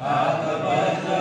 हाथ वज्र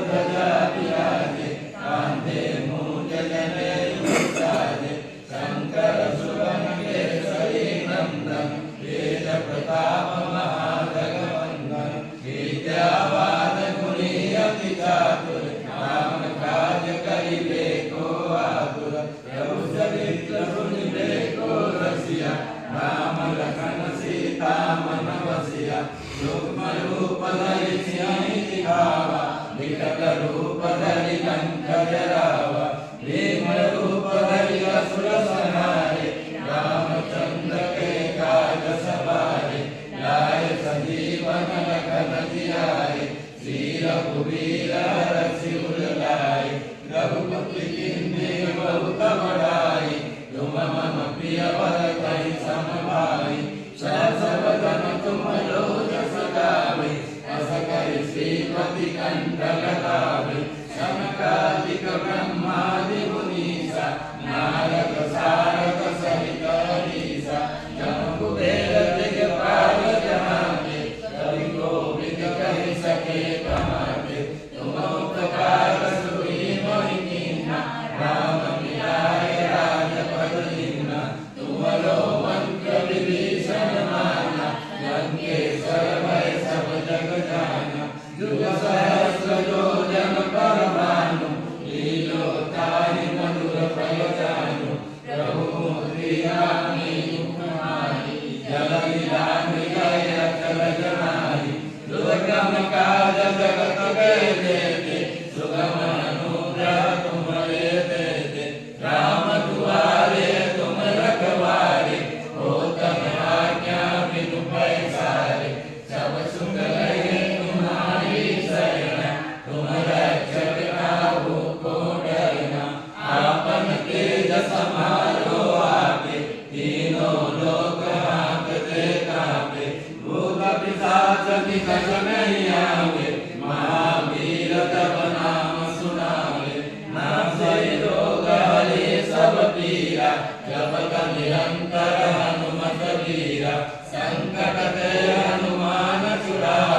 ध्वजा विराजे कांधे मूंज जनेऊ साजे शंकर सुवन केसरी नंदन तेज प्रताप महाजगवंदन विद्यावान गुणी अति चातुर राम काज करिबे को आतुर प्रभु चरित्र सुनिबे को रसिया राम लखन सीता मन बसिया सूक्ष्म रूप धरि सिंह दिखावा विकट रूप धरि लंक जरावा भीम रूप धरि असुर संहारे रामचंद्र के काज सवारे लाए संजीवन लखन जियाए श्री रघुवीर रसिउर लाए रघुपति किन्नी बहुत बड़ाई तुम मम प्रिय भरत सम भाई सब जन तुम लोचस गावे अस करि श्रीपति कंठ लगावे शनकादिक ब्रह्मादि मुनीसा नारद सारद सहित अहीसा जम कुबेर दिगपाल जहांते कवि कोविद कहि सके कहाते तुम उपकार सुई मोहि कीन्हा राम मिलाए राजपद दीन्हा तुम लो मंत्र विभीषण माना लंकेश्वर भय सब जग जाना युग सहस्र योजन पर भानु लीलोताहि मधुर फल जानु प्रभु मुद्रि रामी कुमारी जल निधानि गए अचल जनारी दुर्गम काज जगत के देते सुगम अनुग्रह तुम्हारे देते राम दुआरे तुम रखवारे होतन आज्ञा बिनु पैसारे सब सुख लगे तुम्हारी शरण तुम रक्षक काहू को डरना आपन तेज समारो आपे तीनों लोक हांकते कांपे भूत पिशाच निकट नहीं आवे महावीर तब नाम सुनावे नाम से रोग हरे सब पीरा जपत निरंतर हनुमत वीरा संकट ते हनुमान छुड़ावे